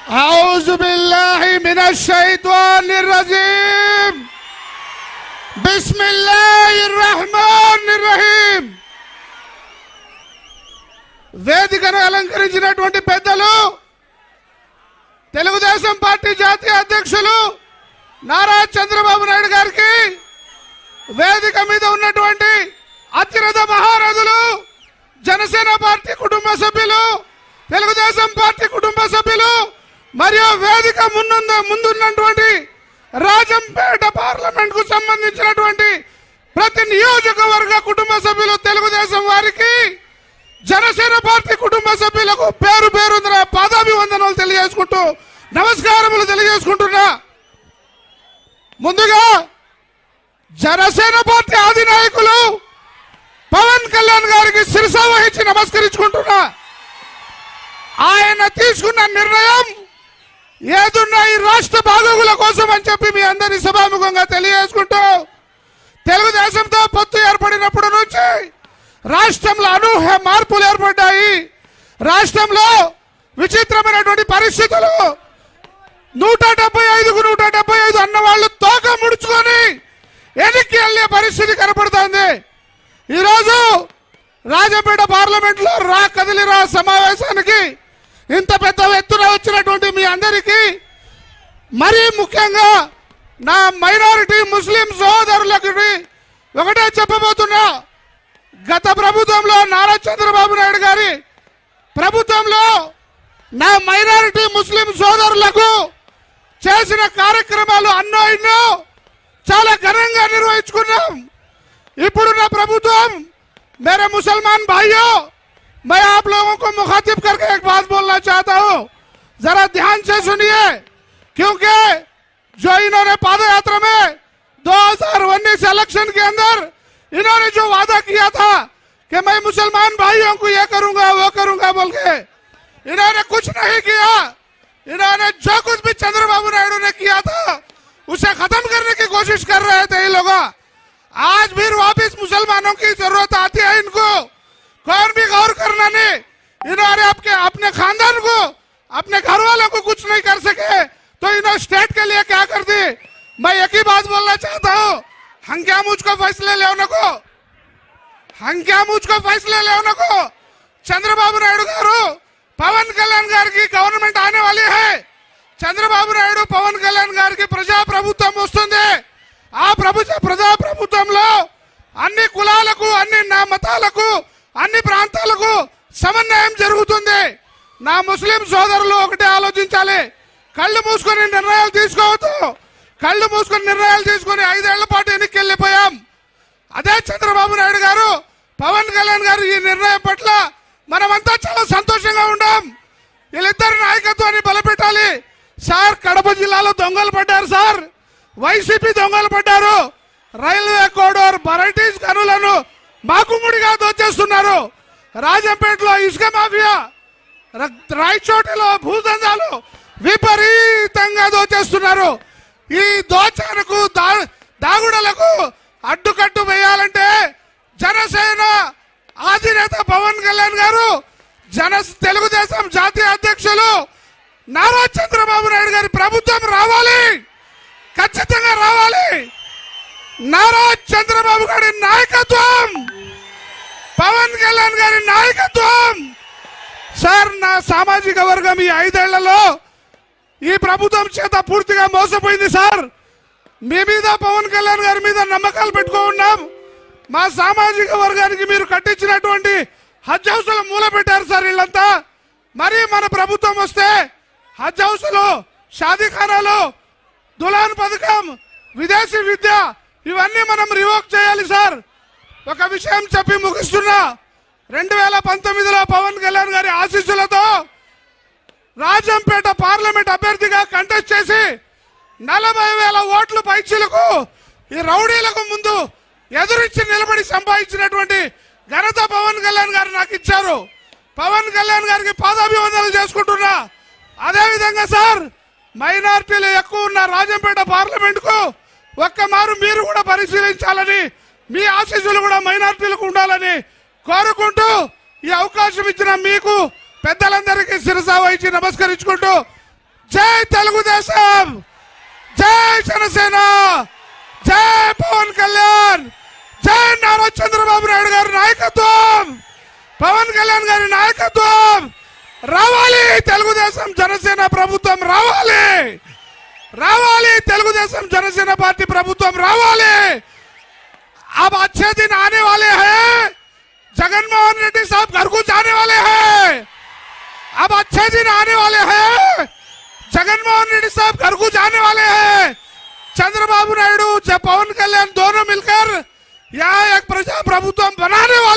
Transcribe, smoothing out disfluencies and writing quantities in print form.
औज़ु बिल्लाहि मिनश शैतानिर रजीम बिस्मिल्लाहिर रहमानिर रहीम। వేదికను అలంకరించినటువంటి పెద్దలు తెలుగుదేశం పార్టీ జాతీయ అధ్యక్షులు నారా చంద్రబాబు నాయుడు గారికి, వేదిక మీద ఉన్నటువంటి అతిరథ మహారథులు, జనసేన పార్టీ కుటుంబ సభ్యులు, తెలుగుదేశం పార్టీ కుటుంబ సభ్యులు మరియు వేదిక ముందున్నటువంటి రాజంపేట పార్లమెంట్ కు సంబంధించినటువంటి ప్రతి నియోజకవర్గ కుటుంబ సభ్యులు, తెలుగుదేశం వారికి, జనసేన పార్టీ కుటుంబ సభ్యులకు పేరు పేరున పాదాభివందనాలు తెలియజేసుకుంటూ నమస్కారములు తెలియజేసుకుంటున్నా. ముందుగా జనసేన పార్టీ అధినాయకులు పవన్ కళ్యాణ్ గారికి శిరస వహించి నమస్కరించుకుంటున్నా. ఆయన తీసుకున్న నిర్ణయం ఏదున్నా ఈ రాష్ట్ర బాగోగుల కోసం అని చెప్పి మీ అందరి సభాముఖంగా తెలియజేసుకుంటూ, తెలుగుదేశంతో పొత్తు ఏర్పడినప్పటి నుంచి రాష్ట్రంలో అనూహ్య మార్పులు ఏర్పడ్డాయి. రాష్ట్రంలో విచిత్రమైనటువంటి పరిస్థితులు, 175కు 175 అన్న వాళ్ళు తోక ముడుచుకొని వెనక్కి వెళ్ళే పరిస్థితి కనపడుతోంది. ఈరోజు రాజంపేట పార్లమెంట్ లో కదిలిరా సమావేశానికి ఇంత పెద్ద ఎత్తున వచ్చినటువంటి మీ అందరికీ, మరీ ముఖ్యంగా నా మైనారిటీ ముస్లిం సోదరులకు ఒకటే చెప్పబోతున్నా. గత ప్రభుత్వంలో నారా చంద్రబాబు నాయుడు గారి ప్రభుత్వంలో నా మైనారిటీ ముస్లిం సోదరులకు చేసిన కార్యక్రమాలు అన్నో ఎన్నో చాలా ఘనంగా నిర్వహించుకున్నాం. ఇప్పుడున్న ప్రభుత్వం, मेरे मुसलमान भाइयों, मैं आप लोगों को मुखातिब करके एक बात बोलना चाहता हूं, जरा ध्यान से सुनिए, क्योंकि जो इन्होंने पादयात्रा में 2019 इलेक्शन के अंदर इन्होंने जो वादा किया था कि मैं मुसलमान भाइयों को ये करूंगा वो करूंगा बोल के, इन्होंने कुछ नहीं किया। इन्होंने जो कुछ भी चंद्रबाबू नायडू ने किया था उसे खत्म करने की कोशिश कर रहे थे ये लोग। आज भी वापिस मुसलमानों की जरूरत आती है इनको, कौन भी गौर करना नहीं। इन्होंने अपने खानदान को, अपने घर वालों को कुछ नहीं कर सके तो इन्होंने स्टेट के लिए क्या कर दी। मैं एक ही बात बोलना चाहता हूँ, हम क्या मुझको फैसले लेने को चंद्रबाबु नायडू गारू पवन कल्याण गार की गवर्नमेंट आने वाली है। चंद्रबाबु नायडू पवन कल्याण गार की प्रजा प्रभुत्వం వస్తుంది. ఆ ప్రజా ప్రభుత్వంలో అన్ని కులాలకు, అన్ని మతాలకు, అన్ని ప్రాంతాలకు సమన్వయం జరుగుతుంది. నా ముస్లిం సోదరులు ఒకటే ఆలోచించాలి, కళ్ళు మూసుకొని నిర్ణయాలు తీసుకోవద్దు. కళ్ళు మూసుకొని నిర్ణయాలు తీసుకొని 5 ఏళ్ల పాటు వెనక్కి వెళ్ళిపోయాం. అదే చంద్రబాబు నాయుడు గారు, పవన్ కళ్యాణ్ గారు ఈ నిర్ణయం పట్ల మనమంతా చాలా సంతోషంగా ఉన్నాం. వీళ్ళిద్దరి నాయకత్వాన్ని బలపెట్టాలి. సార్, కడప జిల్లాలో దొంగలు పడ్డారు సార్, వైసీపీ దొంగలు పడ్డారు. Railway కోడోర్ varieties గనులను మాకుముడిగా దోచేస్తున్నారు. రాజంపేటలో ఇసుక మాఫియా, రాయచోటిలో భూదందాలు విపరీతంగా దోచేస్తున్నారు. ఈ దోచనకు దాగుడలకు అడ్డుకట్టు వేయాలంటే జనసేన అధినేత పవన్ కళ్యాణ్ గారు, తెలుగుదేశం జాతీయ అధ్యక్షులు నారా చంద్రబాబు నాయుడు గారి ప్రభుత్వం రావాలి, ఖచ్చితంగా రావాలి. నారా చంద్రబాబు గారి నాయకత్వం, పవన్ కళ్యాణ్ గారి నాయకత్వం. సార్, నా సామాజిక వర్గం ఈ 5 ఏళ్లలో ఈ ప్రభుత్వం చేత పూర్తిగా మోసపోయింది సార్. మీ మీద, పవన్ కళ్యాణ్ గారి మీద నమ్మకాలు పెట్టుకున్నాం. మా సామాజిక వర్గానికి మీరు కట్టించినటువంటి హజ్ హౌస్లు మూల పెట్టారు సార్ వీళ్ళంతా. మరి మన ప్రభుత్వం వస్తే హజ్ హౌస్లు, షాదీఖానాలు, దులాన్ పథకం, విదేశీ విద్య ఇవన్నీ మనం రివోక్ చేయాలి సార్. ఒక విషయం చెప్పి ముగిస్తున్నా. 2019లో పవన్ కళ్యాణ్ గారి ఆశీస్సులతో రాజంపేట పార్లమెంట్ అభ్యర్థిగా కంటెస్ట్ చేసి 40,000 ఓట్లు పైచీలకు ఈ రౌడీలకు ముందు ఎదురించి నిలబడి సంపాదించినటువంటి ఘనత పవన్ కళ్యాణ్ గారు నాకు ఇచ్చారు. పవన్ కళ్యాణ్ గారికి పాదాభివందనలు చేసుకుంటున్నా. అదేవిధంగా సార్, మైనార్టీలు ఎక్కువ ఉన్న రాజంపేట పార్లమెంట్ కు ఒక్కమారు మీరు కూడా పరిశీలించాలని, మీ ఆశీస్సులు కూడా మైనార్టీలకు ఉండాలని కోరుకుంటూ ఈ అవకాశం ఇచ్చిన మీకు పెద్దలందరికీ శిరస వహించి నమస్కరించుకుంటూ जय तेलुगुदेशम, जय जनसेना, जय पवन कल्याण, जय नारा चंद्रबाबु नायडू गारी नायकत्వం, पवन कल्याण गारी नायकत्వం రావాలి. తెలుగుదేశం జనసేన ప్రభుత్వం రావాలి, రావాలి. తెలుగుదేశం జనసేన పార్టీ ప్రభుత్వం రావాలి. अब अच्छे दिन आने वाले हैं, जगनमोहन रेड्डी साहब घर को जाने वाले हैं. अब अच्छे दिन आने वाले हैं, जगनमोहन रेड्डी साहब घर को जाने वाले हैं. चंद्रबाबू नायडू, पवन कल्याण दोनों मिलकर यहाँ एक प्रजा प्रभुत्व बनाने वाले